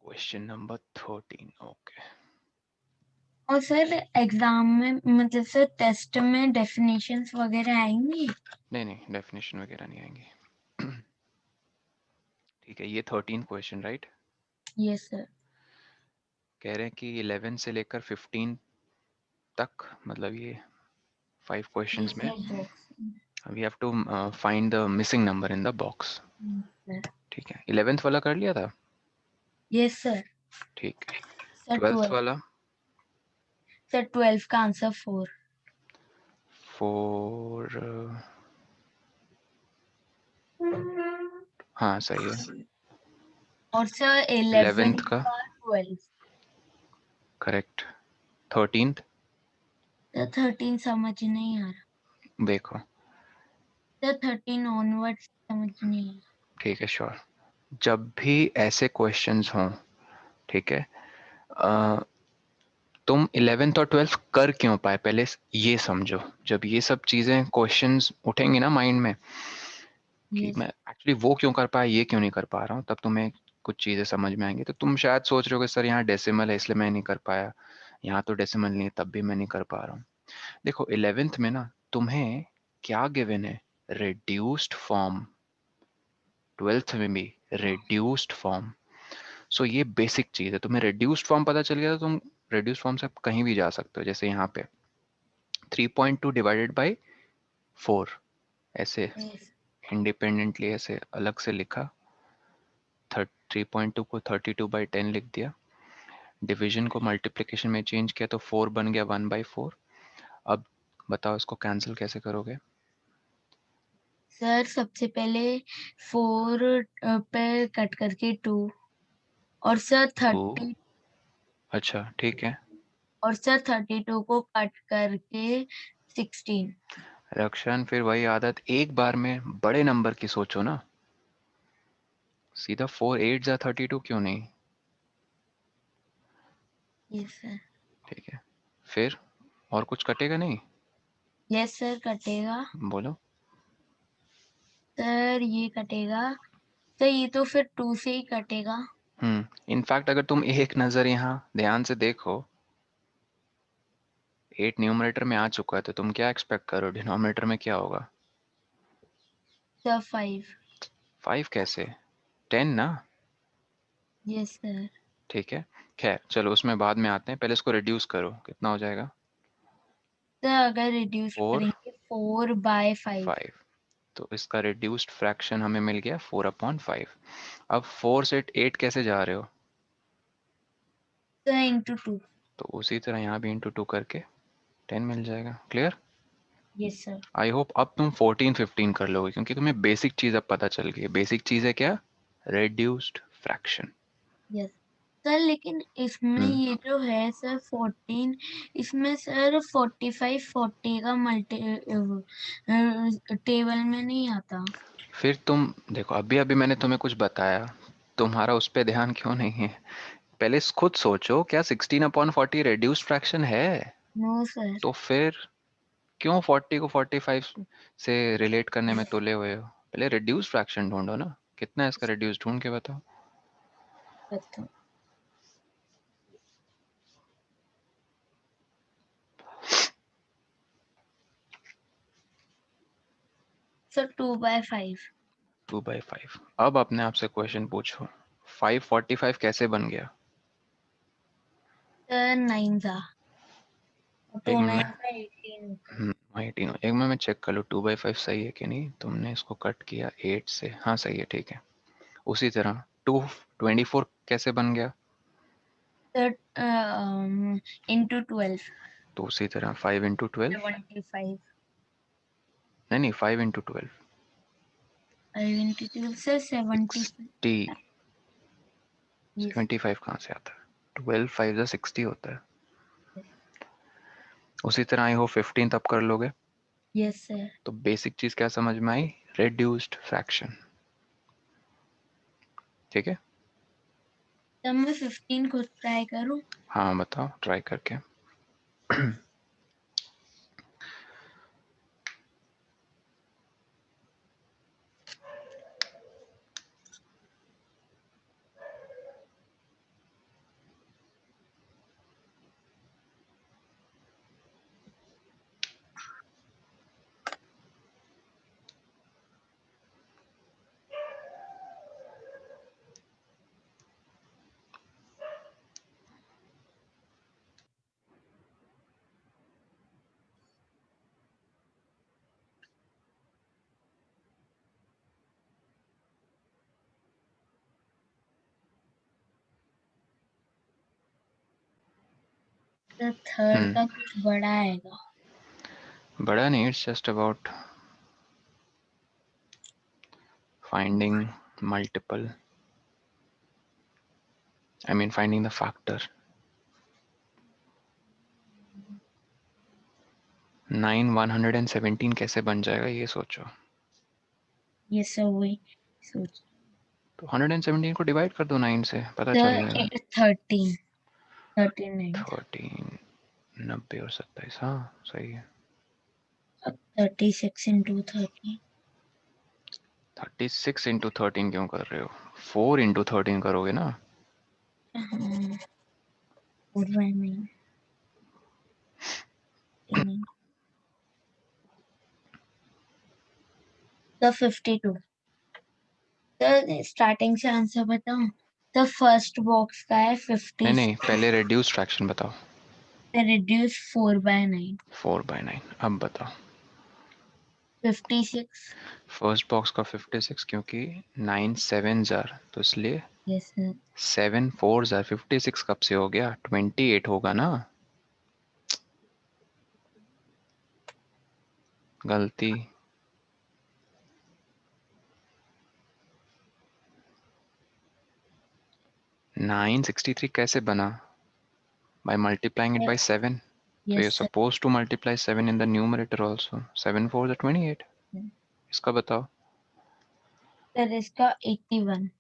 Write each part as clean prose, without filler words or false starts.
Question number 13। Okay, और sir exam में मतलब सर टेस्ट में डेफिनेशंस वगैरह आएंगी? नहीं डेफिनेशन वगैरह नहीं आएंगी। ठीक है, ये 13 क्वेश्चन राइट। Yes sir. कह रहे हैं कि 11 से लेकर 15 तक, मतलब ये 5 क्वेश्चंस यस में sir box. We have to find the missing number in the box. Sir ठीक है, 11th वाला कर लिया था। Yes sir. ठीक है, सर 12th 12। वाला। सर 12 का आंसर 4। 4, हाँ सही है। और सर 11 11th का का 12। करेक्ट। 13th सर 13 समझ नहीं आ रहा। देखो। सर 13 ऑनवर्ड समझ नहीं आ रहा। ठीक है, श्योर। जब भी ऐसे क्वेश्चंस हों, ठीक है, तुम 11th और 12th कर क्यों पाए पहले ये समझो। जब ये सब चीजें क्वेश्चंस उठेंगी ना माइंड में कि यस। मैं एक्चुअली वो क्यों कर पाया, ये क्यों नहीं कर पा रहा हूँ, तब तुम्हें कुछ चीजें समझ में आएंगी। तो तुम शायद सोच रहे हो कि सर यहाँ डेसिमल है इसलिए मैं नहीं कर पाया, यहाँ तो डेसिमल नहीं है तब भी मैं नहीं कर पा रहा हूँ। देखो 11th में ना तुम्हें क्या गिवन है, रिड्यूस्ड फॉर्म। 12th में भी रिड्यूस्ड फॉर्म। सो ये बेसिक चीज है, तुम्हें रिड्यूस्ड फॉर्म पता चल गया तो तुम रिड्यूस्ड फॉर्म से कहीं भी जा सकते हो। जैसे यहाँ पे 3.2 डिवाइडेड बाई 4, ऐसे यस। इंडिपेंडेंटली ऐसे अलग से लिखा। 3.2 को 32/10 लिख दिया। डिवीजन को मल्टीप्लिकेशन में चेंज किया तो 4 बन गया 1/4। अब बताओ इसको कैंसिल कैसे करोगे। सर सबसे पहले 4 पे कट करके 2। और सर 2, 30। अच्छा ठीक है। और सर 32 को कट करके 16। रक्षण, फिर वही आदत, एक बार में बड़े नंबर की सोचो ना। सीधा 4 8 जा 32 क्यों नहीं। Yes sir. ठीक है, फिर और कुछ कटेगा नहीं। यस सर कटेगा। बोलो। सर ये कटेगा। सर ये तो फिर 2 से ही कटेगा। इनफैक्ट अगर तुम एक नजर यहाँ ध्यान से देखो, 8 न्यूमरेटर में आ चुका है तो तुम क्या एक्सपेक्ट करो डिनोमिनेटर में क्या होगा। सर 5। 5 कैसे, 10 ना। Yes sir. ठीक है, खैर चलो उसमें बाद में आते हैं, पहले इसको रिड्यूस करो, कितना हो जाएगा। सर अगर रिड्यूस 4 करेंगे 4/5। 5, तो इसका रिड्यूस्ड फ्रैक्शन हमें मिल गया 4/5। अब 4 से 8 कैसे जा रहे हो, सर इंटू 2। तो उसी तरह यहाँ भी इंटू 2 करके 10 मिल जाएगा। Clear. Yes sir. I hope अब तुम 14 15 कर लोगे क्योंकि तुम्हें बेसिक चीज अब पता चल गई है। बेसिक चीज है क्या, रिड्यूस्ड फ्रैक्शन। Yes sir. लेकिन इसमें हम्म ये जो है सर 14, इसमें सर 45 40 का मल्टी टेबल में नहीं आता। फिर तुम देखो, अभी अभी मैंने तुम्हें कुछ बताया, तुम्हारा उस पर ध्यान क्यों नहीं है। पहले खुद सोचो, क्या 16/40 रिड्यूस्ड फ्रैक्शन है। No sir. तो फिर क्यों 40 को 45 से रिलेट करने में तुले हुए हो। पहले रिड्यूस्ड फ्रैक्शन ढूंढो ना, कितना है इसका रिड्यूस ढूंढ के बताओ। अच्छा। सर 2/5। 2/5। अब अपने आप से क्वेश्चन पूछो, 545 कैसे बन गया। सर 9 था। एक 2 9 मिनट, का 18 होता है। 18, एक मिनट मैं चेक कर लूँ 2/5 सही है कि नहीं। तुमने इसको कट किया 8 से, हाँ सही है ठीक है। उसी तरह 224 कैसे बन गया, सर इंटू 12। तो उसी तरह 5 × 12। 75। नहीं 5 × 12, 5 इंटू 12 सर 75। 60। यस। 75 कहाँ से आता है, 12 5 60 होता है। उसी तरह आई हो 15 तब कर लोगे। Yes sir. तो बेसिक चीज क्या समझ में आई, रिड्यूस्ड फ्रैक्शन। ठीक है, तब मैं 15 को ट्राई करूं। हाँ बताओ ट्राई करके। तो थर्ड का कुछ बड़ा आएगा। बड़ा नहीं, it's just about finding multiple, I mean finding the factor. 9 117 कैसे बन जाएगा ये सोचो। ये सब वही सोच। तो 117 को डिवाइड कर दो 9 से, पता तो चल जाएगा। 13 13 90 और 27, हाँ सही है। 36 into 13। 36 इंटू 13 क्यों कर रहे हो, 4 इंटू 13 करोगे ना। 4/9। तो 52। तो स्टार्टिंग से आंसर बताऊं। तो फर्स्ट बॉक्स का है 50। नहीं पहले रिड्यूस फ्रैक्शन बताओ। रिड्यूस 4/9। 4/9, अब बताओ। 56। फर्स्ट बॉक्स का 56 क्योंकि 9 7 जार, तो इसलिए यस सर। 7 4 जार 56 कब से हो गया, 28 होगा ना। गलती। 963 कैसे बना, by multiplying it by 7. So yes you're sir. supposed to multiply 7 in the numerator also. 7 4 is 28. इसका बताओ। सर इसका 81।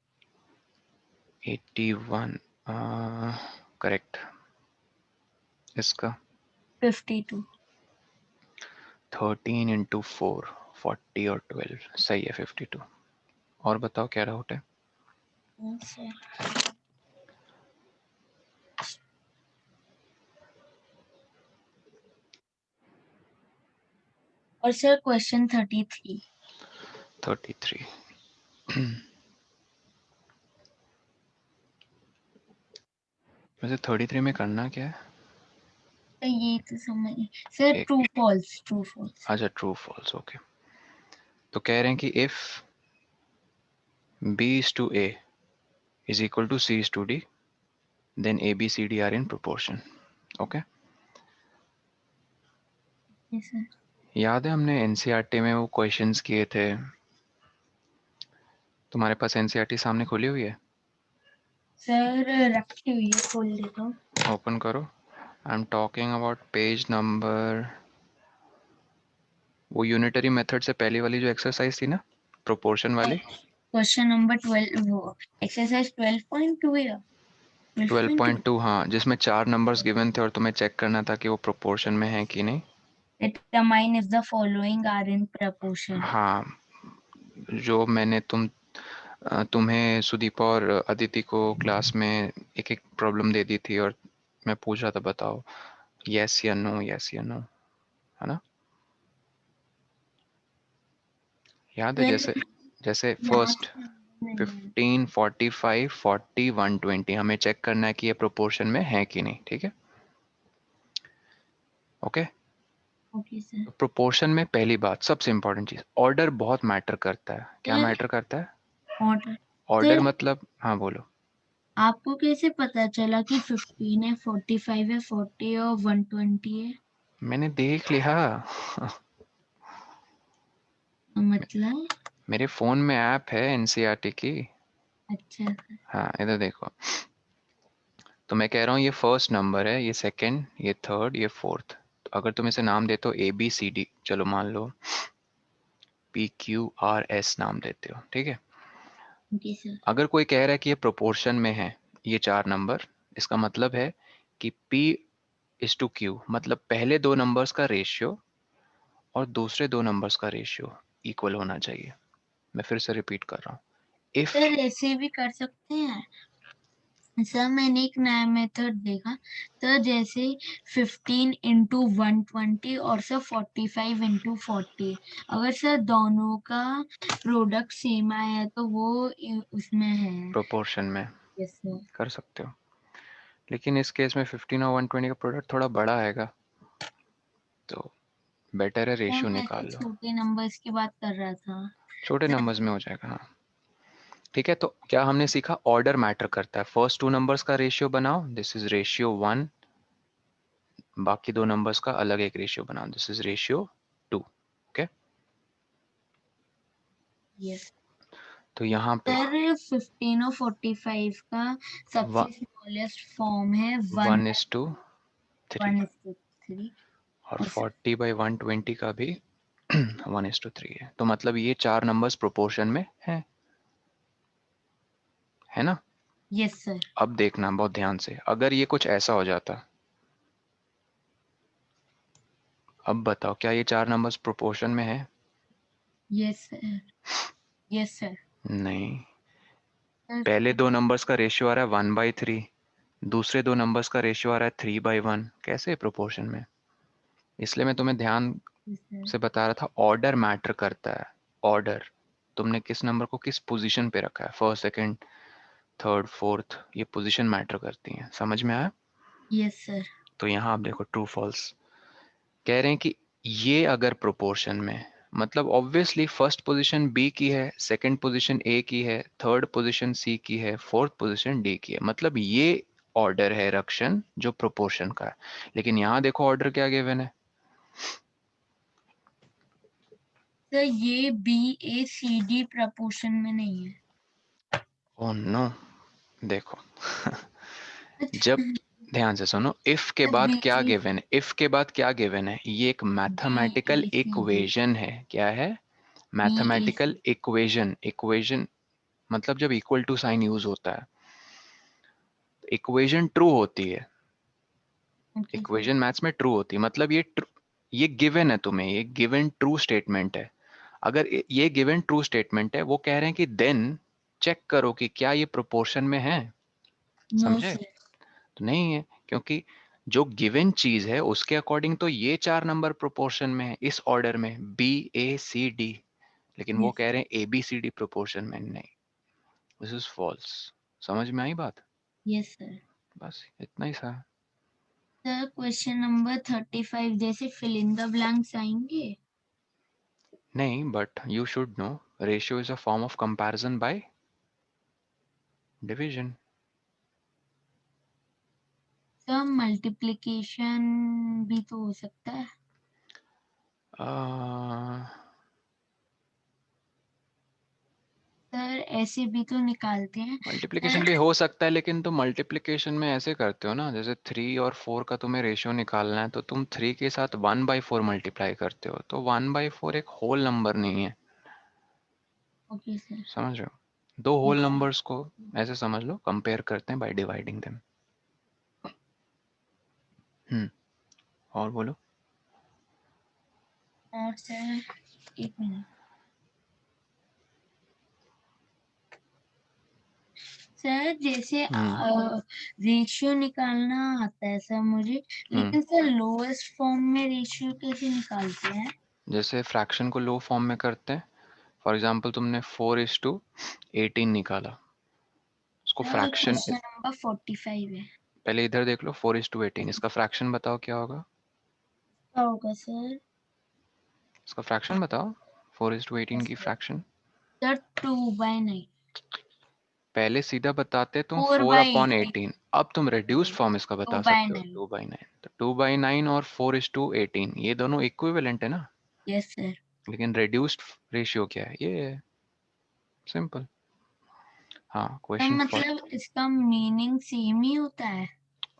81 करेक्ट। इसका 52। 13 इंटू 4 40 और 12 सही है 52। और बताओ क्या डाउट है। सर और सर क्वेश्चन 33। 33 वैसे 33 में करना क्या है। तो ये तो समझ सर। एक, ट्रू फॉल्स ट्रू फॉल्स। अच्छा ट्रू फॉल्स, ओके। तो कह रहे हैं कि if b is to a is equal to c is to d, then a b c d are in proportion. Okay. Yes sir. याद है हमने एनसीईआरटी में वो क्वेश्चंस किए थे। तुम्हारे पास एनसीईआरटी सामने खुली हुई है, सर रखी हुई है, खोल लेता हूँ। ओपन करो। I am talking about page number, वो यूनिटरी मेथड से पहली वाली जो एक्सरसाइज थी ना, प्रोपोर्शन वाली। क्वेश्चन नंबर 12 वो एक्सरसाइज 12.2 या 12.2। 12.2, हाँ, जिसमें 4 नंबर्स गिवन थे और तुम्हें चेक करना था कि वो प्रोपोर्शन में है कि नहीं। Determine if the following are in proportion। हाँ, जो मैंने तुम्हें सुदीपा और अदिति को क्लास में एक एक प्रॉब्लम दे दी थी और मैं पूछ रहा था बताओ यस या नो, यस या नो, है ना। याद है सर जैसे जैसे यहाँ फर्स्ट से नहीं है। 15 45 40 120 हमें चेक करना है कि ये प्रोपोर्शन में है कि नहीं, ठीक है। ओके। Okay sir. प्रोपोर्शन में पहली बात सबसे इंपॉर्टेंट चीज, ऑर्डर बहुत मैटर करता है। क्या सर मैटर करता है। ऑर्डर। ऑर्डर सर मतलब, हाँ बोलो। आपको कैसे पता चला कि 15 है, 45 है, 40 है और 120 है। मैंने देख लिया मतलब मेरे फोन में ऐप है एनसीईआरटी की। अच्छा सर। हाँ इधर देखो, तो मैं कह रहा हूँ ये फर्स्ट नंबर है, ये सेकंड, ये थर्ड, ये फोर्थ। तो अगर तुम इसे नाम देते हो ए बी सी डी, चलो मान लो पी क्यू आर एस नाम देते हो, ठीक है। Okay sir. अगर कोई कह रहा है कि ये प्रोपोर्शन में है ये 4 नंबर, इसका मतलब है कि P इज टू Q, मतलब पहले 2 नंबर्स का रेशियो और दूसरे 2 नंबर्स का रेशियो इक्वल होना चाहिए। मैं फिर से रिपीट कर रहा हूँ, इफ, सर ऐसे भी कर सकते हैं। सर मैंने एक नया मेथड देखा। तो जैसे 15 इंटू 120 और सर 45 इंटू 40, अगर सर दोनों का प्रोडक्ट सेम आया है तो वो उसमें है। प्रोपोर्शन में यस सर। कर सकते हो, लेकिन इस केस में 15 और 120 का प्रोडक्ट थोड़ा बड़ा आएगा, तो बेटर है सर रेशियो मैं तो निकाल लो। छोटे नंबर्स की बात कर रहा था। छोटे नंबर्स में हो जाएगा, हाँ। ठीक है, तो क्या हमने सीखा, ऑर्डर मैटर करता है। फर्स्ट 2 नंबर्स का रेशियो बनाओ, दिस इज रेशियो 1 बाकी दो नंबर्स का अलग एक रेशियो बनाओ. This is ratio 2. Okay, yes तो यहाँ पे सर 15 और 45 का सबसे स्मॉलेस्ट फॉर्म है 1:3 1:3 और और 40/120 का भी 1:3 है. तो मतलब ये चार नंबर्स प्रोपोर्शन में है ना. यस सर अब देखना बहुत ध्यान से, अगर ये कुछ ऐसा हो जाता, अब बताओ क्या ये चार नंबर्स प्रोपोर्शन में है. यस सर यस सर नहीं, पहले दो नंबर्स का रेशियो आ रहा है 1/3, दूसरे दो नंबर्स का रेशियो आ रहा है 3/1. कैसे प्रोपोर्शन में. इसलिए मैं तुम्हें ध्यान सर से बता रहा था, ऑर्डर मैटर करता है. ऑर्डर, तुमने किस नंबर को किस पोजीशन पे रखा है, फर्स्ट, सेकंड, थर्ड, फोर्थ, ये पोजीशन मैटर करती है. समझ में आया. यस सर तो यहाँ आप देखो ट्रू फॉल्स कह रहे हैं कि ये अगर प्रोपोर्शन में, मतलब ऑब्वियसली फर्स्ट पोजीशन बी की है, सेकंड पोजीशन ए की है, थर्ड पोजीशन सी की है, फोर्थ पोजीशन डी की है, मतलब ये ऑर्डर है रक्षण जो प्रोपोर्शन का है. लेकिन यहाँ देखो ऑर्डर क्या गिवन है. सर ये BACD प्रपोर्शन में नहीं है. Oh no. देखो जब, ध्यान से सुनो, इफ के बाद क्या BC गिवन है, इफ के बाद क्या गिवन है, ये एक मैथमेटिकल BACD इक्वेशन है. क्या है. Mathematical BAC equation. इक्वेशन मतलब जब इक्वल टू साइन यूज होता है, इक्वेशन ट्रू होती है. ओके सर इक्वेशन मैथ्स में ट्रू होती है, मतलब ये गिवन है तुम्हें, ये गिवन ट्रू स्टेटमेंट है. अगर ये गिवन ट्रू स्टेटमेंट है, वो कह रहे हैं कि देन चेक करो कि क्या ये प्रोपोर्शन में है. नो समझे. सर तो नहीं है, क्योंकि जो गिवन चीज है उसके अकॉर्डिंग तो ये चार नंबर प्रोपोर्शन में है, इस ऑर्डर में BACD. लेकिन वो यस कह रहे हैं ABCD प्रोपोर्शन में नहीं. This is false. समझ में आई बात. यस सर बस इतना ही सा. सर क्वेश्चन नंबर 35 जैसे फिल इन द ब्लैंक्स आएंगे. नहीं, but you should know ratio is a form of comparison by division. Sir multiplication भी तो हो सकता है. सर ऐसे भी तो निकालते हैं. मल्टीप्लिकेशन सर भी हो सकता है, लेकिन तुम मल्टीप्लिकेशन में ऐसे करते हो ना, जैसे 3 और 4 का तुम्हें रेशियो निकालना है तो तुम 3 के साथ 1/4 मल्टीप्लाई करते हो, तो 1/4 एक होल नंबर नहीं है. ओके सर समझ रहे हो. दो होल यस नंबर्स को ऐसे समझ लो, कंपेयर करते हैं बाय डिवाइडिंग देम. और बोलो. और सर एक मिनट. सर जैसे हम्म. रेशियो निकालना आता है सर मुझे, हम्म. लेकिन सर लोएस्ट फॉर्म में रेशियो कैसे निकालते हैं. जैसे फ्रैक्शन को लो फॉर्म में करते हैं. फॉर एग्जाम्पल तुमने 4:18 निकाला, उसको सर फ्रैक्शन, क्वेश्चन नंबर 45 है. पहले इधर देख लो 4:18, इसका फ्रैक्शन बताओ क्या होगा. क्या होगा सर. इसका फ्रैक्शन बताओ, 4:18 की सर फ्रैक्शन. 2/9. पहले सीधा बताते तुम फोर 4 बाई अपॉन एटीन 18, अब तुम रिड्यूस्ड फॉर्म इसका टू बता बाय सकते हो नाइन 2/9. तो 2/9 और 4:18 ये दोनों इक्विवेलेंट है ना. Yes sir. लेकिन रिड्यूस्ड रेशियो क्या है, ये है. सिंपल. हाँ, तो क्वेश्चन फॉर. मतलब इसका मीनिंग सेम ही होता है.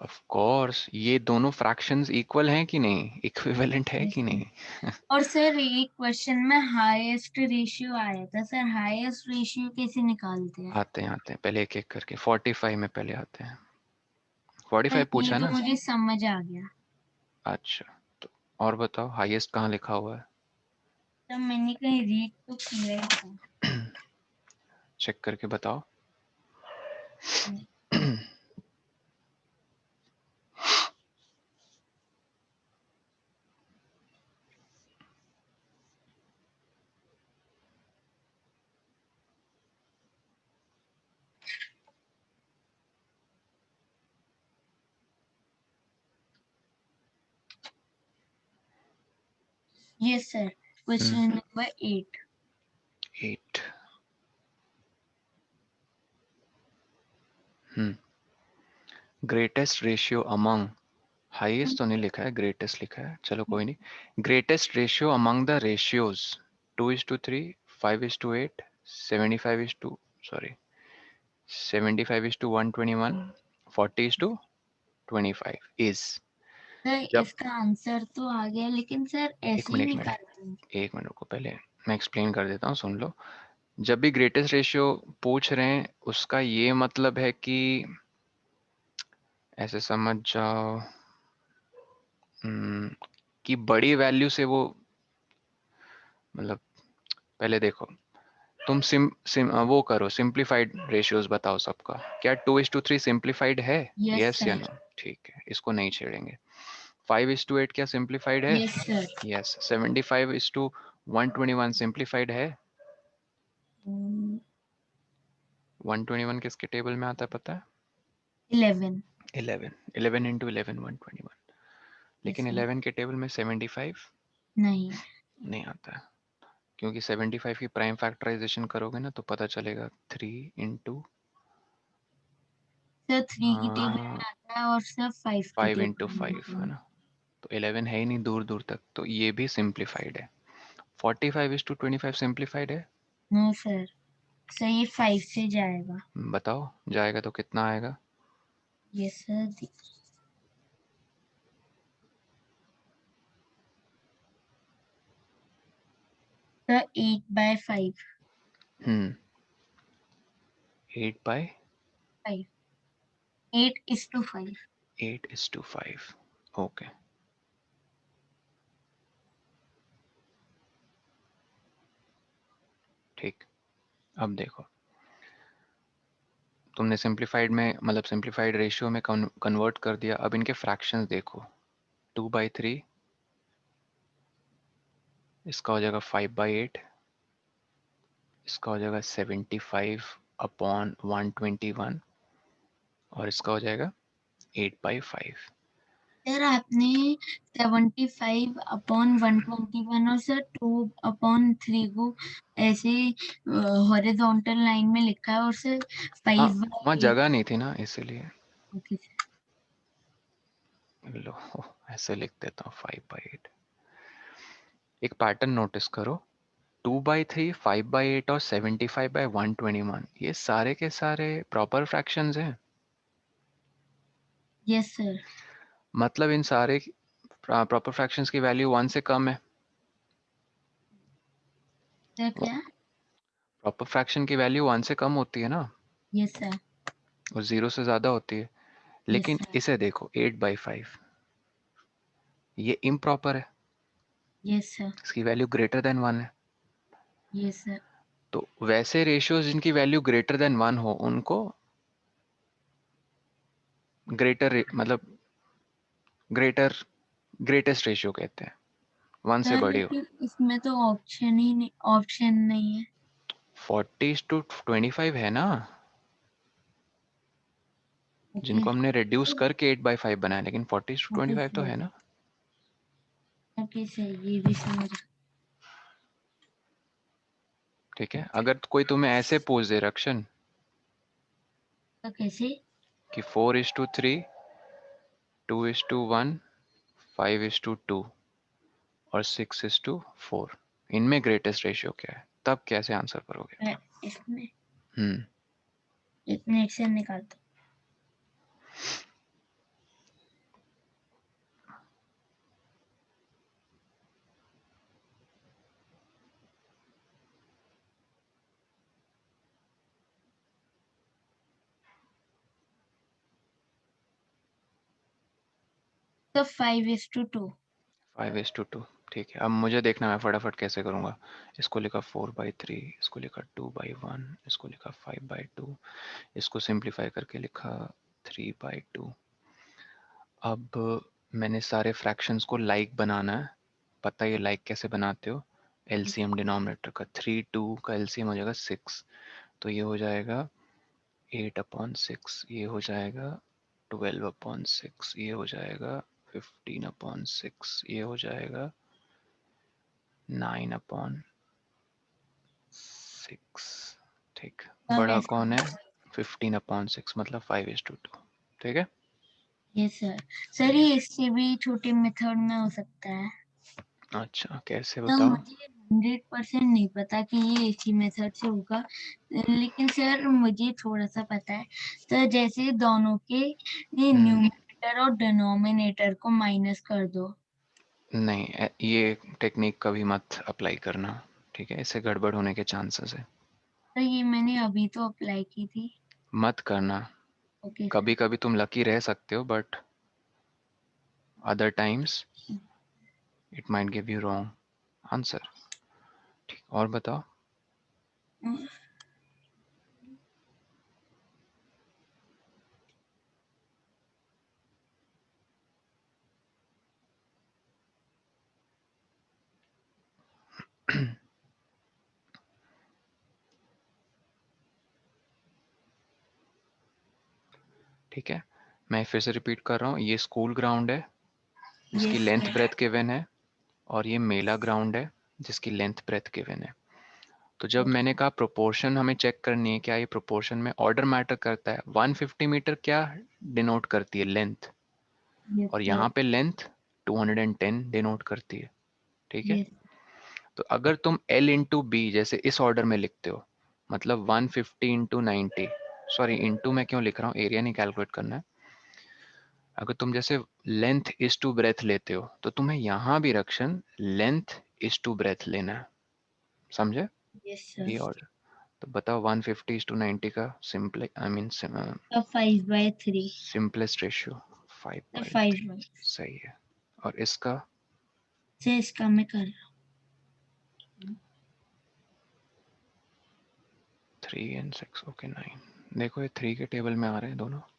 ऑफ कोर्स, ये दोनों फ्रैक्शंस इक्वल हैं कि नहीं, इक्विवेलेंट है यस कि सर. नहीं. और सर एक क्वेश्चन में हाईएस्ट रेशियो आया था सर, हाईएस्ट रेशियो कैसे निकालते हैं. आते हैं पहले एक एक करके. 45 में पहले आते हैं. सर 45 ये पूछा तो ना. मुझे समझ आ गया. अच्छा, तो और बताओ हाईएस्ट कहाँ लिखा हुआ तब मैंने कहीं रीड तो किया ही था. है. चेक करके बताओ. Yes sir. Question number 8. 8. Greatest ratio among highest तो नहीं लिखा है, ग्रेटेस्ट लिखा है, चलो कोई नहीं। Greatest ratio among the ratios 2:3, 5:8, 75 sorry 75:121, 40:25 is. Sir जब इसका आंसर तो आ गया, लेकिन सर एक ऐसे ही मिनट, निकालते हैं। एक मिनट को पहले मैं एक्सप्लेन कर देता हूँ, सुन लो। जब भी ग्रेटेस्ट रेशियो पूछ रहे हैं उसका ये मतलब है कि ऐसे समझ जाओ हम्म, कि बड़ी वैल्यू से वो मतलब, पहले देखो तुम वो करो सिंप्लीफाइड रेशियोज बताओ सबका। क्या 2:3 सिंप्लीफाइड है? यस यस या सर। नो? ठीक है, इसको नहीं छेड़ेंगे। 5:8 क्या सिंप्लीफाइड है? Yes sir. यस। 75:121 सिंप्लीफाइड है? 121 किसके टेबल में आता है पता है? 11। 11। 11 इंटू 11 121। यस लेकिन सर। 11 के टेबल में 75 नहीं। नहीं आता है, क्योंकि 75 की प्राइम फैक्टराइजेशन करोगे ना तो पता चलेगा 3 इंटू सर 3 की टेबल में आता है और सर 5 की 5 इंटू टेबल में 5 आता है है। ना। तो 11 है ही नहीं दूर दूर तक, तो ये भी सिंप्लीफाइड है। 45:25 सिंप्लीफाइड है? नो सर, सही 5 से जाएगा। बताओ जाएगा तो कितना आएगा? Yes sir. सर 8/5। 8/5। 5। 8:5। 8:5। ओके, ठीक। अब देखो, तुमने सिंप्लीफाइड में मतलब सिंप्लीफाइड रेशियो में कन्वर्ट कर दिया। अब इनके फ्रैक्शंस देखो। 2/3, इसका हो जाएगा 5/8, इसका हो जाएगा 75/121 और इसका हो जाएगा 8/5। सर आपने 75/121 और सर 2/3 को ऐसे हॉरिजॉन्टल लाइन में लिखा है, और सर हाँ, 5/8। वहाँ जगह नहीं थी ना इसीलिए। Okay sir. लो, ऐसे लिख देता हूँ 5/8। एक पैटर्न नोटिस करो। 2/3, 5/8 और 75/121 ये सारे के सारे प्रॉपर फ्रैक्शंस हैं। Yes sir. मतलब इन सारे प्रॉपर फ्रैक्शंस की वैल्यू 1 से कम है। सर क्या? प्रॉपर फ्रैक्शन की वैल्यू 1 से कम होती है ना, यस सर। और 0 से ज़्यादा होती है। यस लेकिन सर। इसे देखो 8/5, ये इम्प्रॉपर है, यस सर। इसकी वैल्यू ग्रेटर देन 1 है। Yes sir. तो वैसे रेशियोज जिनकी वैल्यू ग्रेटर देन 1 हो उनको मतलब ग्रेटेस्ट रेशियो कहते हैं, 1 से सर बड़ी हो। लेकिन इसमें तो ऑप्शन नहीं है। 40:25 है ना, ओके। जिनको हमने रिड्यूस करके 8/5 बनाया, लेकिन 40:25 तो सर। है ना। ओके सर, ये भी समझ। ठीक है, अगर कोई तुम्हें ऐसे पूछ दे रक्षन तो कैसे? कि 4:3, 2:1, 5:2 और 6:4, इनमें ग्रेटेस्ट रेशियो क्या है, तब कैसे आंसर करोगे? मैं इसमें हम्म 1 मिनट से निकालता हूँ। तो 5:2। 5:2, ठीक है। अब मुझे देखना मैं फटाफट कैसे करूँगा। इसको लिखा 4/3, इसको लिखा 2/1, इसको लिखा 5/2, इसको सिंप्लीफाई करके लिखा 3/2। अब मैंने सारे फ्रैक्शंस को लाइक बनाना है। पता है ये लाइक कैसे बनाते हो? एलसीएम डिनोमिनेटर का 3 2 का एलसीएम हो जाएगा 6, तो ये हो जाएगा 8/6, ये हो जाएगा 12/6, ये हो जाएगा 15/6, ये हो जाएगा 9/6। ठीक, तब बड़ा ऐसे। कौन है? 15/6 मतलब 5:2। ठीक है, यस सर। सर ये इससे भी छोटे मेथड में हो सकता है। अच्छा, कैसे तो बताओ? मुझे 100% नहीं पता कि ये इसी मेथड से होगा, लेकिन सर मुझे थोड़ा सा पता है। तो जैसे दोनों के न्यूमरेटर और डिनोमिनेटर को माइनस कर दो। नहीं, ये टेक्निक कभी मत अप्लाई करना, ठीक है? इससे गड़बड़ होने के चांसेस है। तो ये मैंने अभी तो अप्लाई की थी। मत करना। Okay sir. कभी कभी तुम लकी रह सकते हो, but other times it might give you wrong answer. ठीक, और बताओ। ठीक है, मैं फिर से रिपीट कर रहा हूँ। ये स्कूल ग्राउंड है जिसकी yes length sir. Breadth given है, और ये मेला ग्राउंड है जिसकी लेंथ ब्रेथ गिवन है। तो जब ओके। मैंने कहा प्रोपोर्शन हमें चेक करनी है, क्या ये प्रोपोर्शन में ऑर्डर मैटर करता है? 150 मीटर क्या डिनोट करती है? लेंथ। यस और सर। यहाँ पे लेंथ 210 डिनोट करती है, ठीक है? यस। तो अगर तुम L इंटू बी जैसे इस ऑर्डर में लिखते हो, मतलब 150 इंटू 90, सॉरी इंटू मैं क्यों लिख रहा हूँ, एरिया नहीं कैलकुलेट करना है। अगर तुम जैसे लेंथ इज टू ब्रेथ लेते हो, तो तुम्हें यहाँ भी रक्षण लेंथ इज टू ब्रेथ लेना है, समझे? यस ये सर। ऑर्डर। तो बताओ 150 इज टू 90 का सिंपल, आई मीन तो 5/3। Simplest ratio 5/3। 5/। सही है। और इसका से इसका मैं कर रहा 3 एंड 6, ओके 9। देखो ये 3 के टेबल में आ रहे हैं दोनों। हूँ।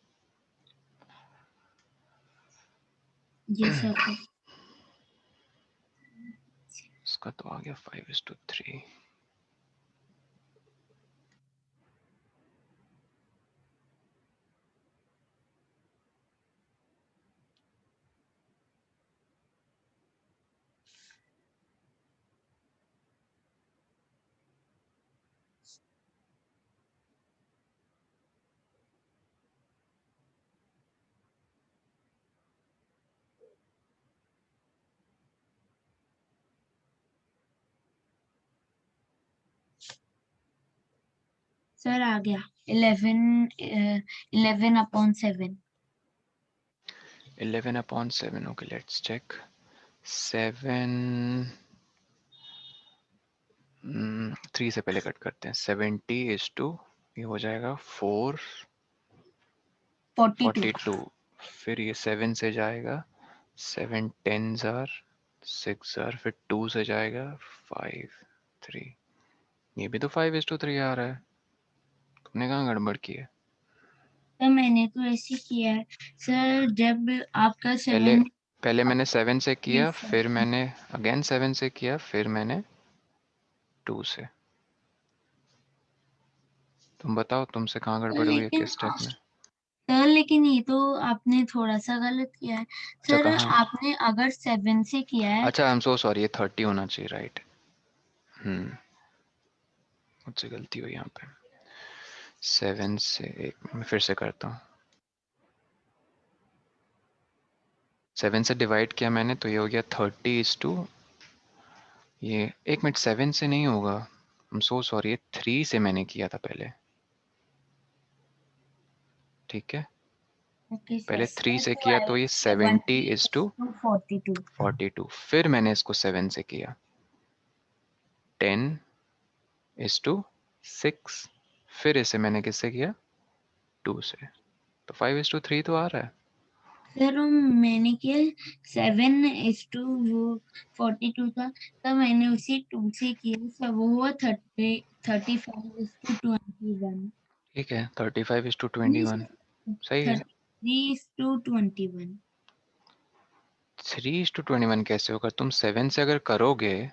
Yes sir. इसका तो आ गया 5:3। सर आ गया 11/7। 11/7, ओके लेट्स चेक। 7 3 से पहले कट करते हैं। 70 इज टू, ये हो जाएगा 42। 442। फिर ये 7 से जाएगा, 7 10s आर 6 आर, फिर 2 से जाएगा 5 3। ये भी तो 5:3 आ रहा है, तुमने कहाँ गड़बड़ की है? तो मैंने तो ऐसे किया है सर, जब आपका पहले 7। पहले मैंने 7 से किया, यस सर। फिर मैंने अगेन 7 से किया, फिर मैंने 2 से। तुम बताओ तुमसे कहाँ गड़बड़ हुई है, लेकिन किस स्टेप में? सर, लेकिन ये तो आपने थोड़ा सा गलत किया है। अच्छा, सर कहाँ? आपने अगर 7 से किया है। अच्छा, आई एम सो सॉरी, ये 30 होना चाहिए, राइट। मुझसे गलती हुई यहाँ पे। 7 से, एक मैं फिर से करता हूँ। 7 से डिवाइड किया मैंने, तो ये हो गया 30:, ये एक मिनट, 7 से नहीं होगा, आई एम सो सॉरी, ये 3 से मैंने किया था पहले, ठीक है? ओके पहले सर। 3 से तो किया, आई तो ये 70 70 इज टू 42। 42, फिर मैंने इसको 7 से किया, 10:6, फिर इसे मैंने किससे किया? 2 से। तो 5:3 तो आ रहा है। सर मैंने किया 7:42 था, तब मैंने उसी 2 से किया, सब वो हुआ 35:21। ठीक है, 35:21 सही है। 33:21। 3:21 कैसे होगा? तुम 7 से अगर करोगे,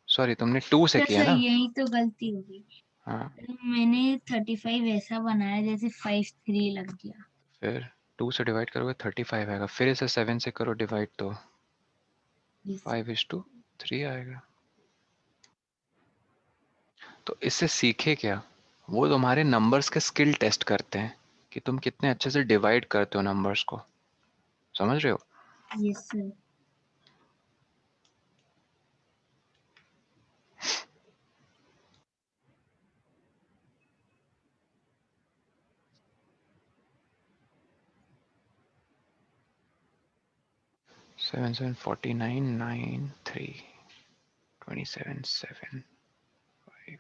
सॉरी तुमने 2 से सर किया सर ना? यही तो गलती हो गई। हाँ, मैंने 35 ऐसा बनाया जैसे 5/3 लग गया। फिर 2 से डिवाइड करोगे 35 आएगा, फिर इसे 7 से करो डिवाइड, तो यस। 5:3 आएगा। तो इससे सीखे क्या? वो तुम्हारे नंबर्स के स्किल टेस्ट करते हैं कि तुम कितने अच्छे से डिवाइड करते हो नंबर्स को। समझ रहे हो? Yes sir. सेवन 49 9 3 27 7 5।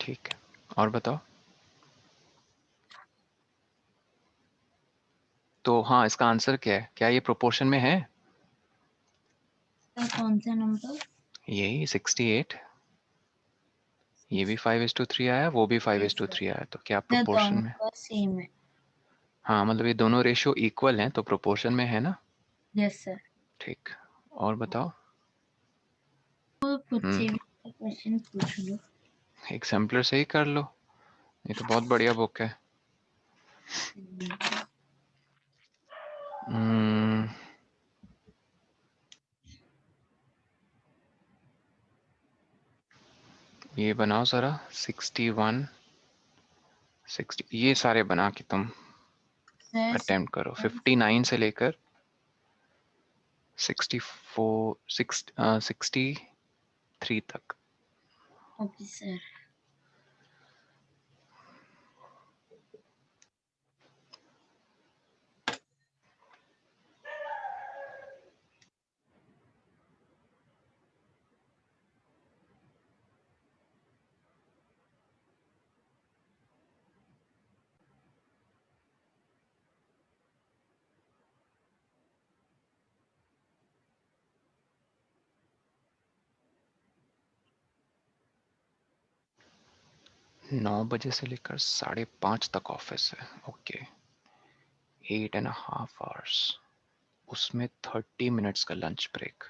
ठीक है, और बताओ। तो हाँ, इसका आंसर क्या है? क्या ये प्रोपोर्शन में है? कौन सा नंबर? यही 68। ये भी 5:3 आया, वो भी 5:3 आया, तो क्या प्रोपोर्शन दोनों में? का सेम है। हाँ, मतलब ये दोनों रेशियो इक्वल हैं, तो प्रोपोर्शन में है ना? Yes sir. ठीक, और बताओ। तो खुद से भी क्वेश्चन पूछ लो। एग्जाम्पलर से ही कर लो, ये तो बहुत बढ़िया बुक है। हम्म, ये बनाओ जरा 61 60, ये सारे बना के तुम सर अटेम्प्ट करो। 59 से लेकर 64 63 तक। Okay sir. 9 बजे से लेकर 5:30 तक ऑफिस है। ओके, 8.5 आवर्स, उसमें 30 मिनट्स का लंच ब्रेक।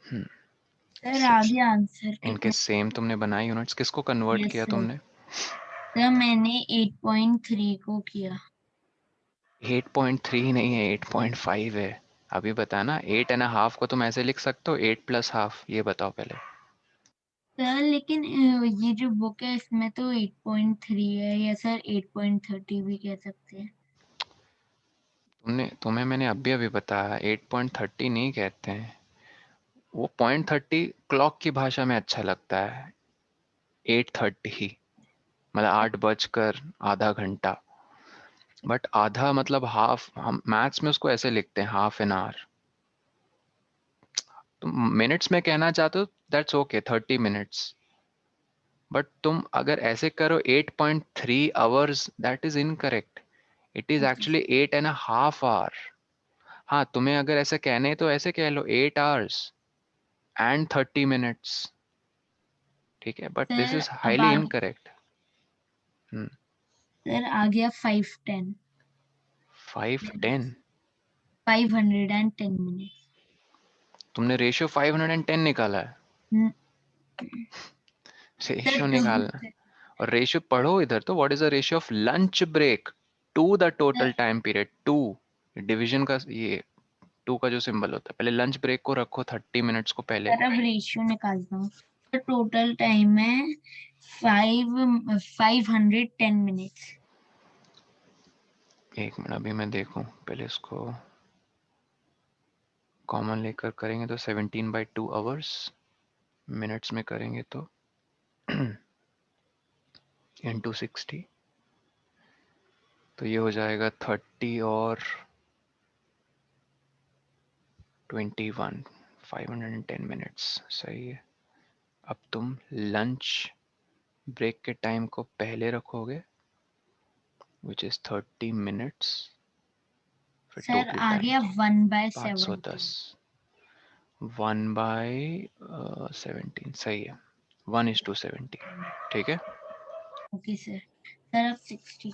सर आगे आंसर इनके कितने? सेम तुमने बनाए यूनिट्स, किसको कन्वर्ट यस किया सर। तुमने? सर मैंने 8.3 को किया। 8.3 नहीं है, 8.5 है। अभी बता ना, 8.5 को तुम ऐसे लिख सकते हो, 8 + हाफ, ये बताओ पहले। सर लेकिन ये जो बुक है इसमें तो 8.3 है, या सर 8.30 भी कह सकते हैं। तुम्हें मैंने अभी अभी बताया 8.30 नहीं कहते हैं, वो 0.30 क्लॉक की भाषा में अच्छा लगता है। 8:30 ही मतलब 8 बजकर आधा घंटा, बट आधा मतलब हाफ, हम मैथ्स में उसको ऐसे लिखते हैं, हाफ एन आवर। तुम मिनट्स में कहना चाहते हो, दैट्स ओके, 30 मिनट्स। बट तुम अगर ऐसे करो 8.3 hours, that is incorrect. It is okay actually 8.5 hour. हाँ, तुम्हें अगर ऐसे कहने तो ऐसे कह लो 8 hours and 30 minutes। ठीक है, बट दिस सर। इज अब हाईली आगे इनकरेक्ट। सर आ गया 510। 5:10? 510 मिनट्स। तुमने रेशियो 510 निकाला है? Sir ratio two. निकालना, और रेशियो पढ़ो इधर तो, what is the ratio of lunch break to the total time period? Two, division का ये टू का जो सिंबल होता है, पहले लंच ब्रेक को रखो 30 मिनट्स को पहले। सर अब रेशियो निकालता हूँ। तो टोटल टाइम है 510 मिनट्स। एक मिनट, अभी मैं देखूं, पहले इसको कॉमन लेकर करेंगे तो 17/2 आवर्स, मिनट्स में करेंगे तो इंटू 60, तो ये हो जाएगा 30 और 21, 510 मिनट्स। सही है। अब तुम लंच ब्रेक के टाइम को पहले रखोगे, विच इज 30 मिनट्स, फिर सर टोटल आ टाइम गया 1/17। 510। 1/17, सही है, 1:17। ठीक है। Okay sir. सर अब 60।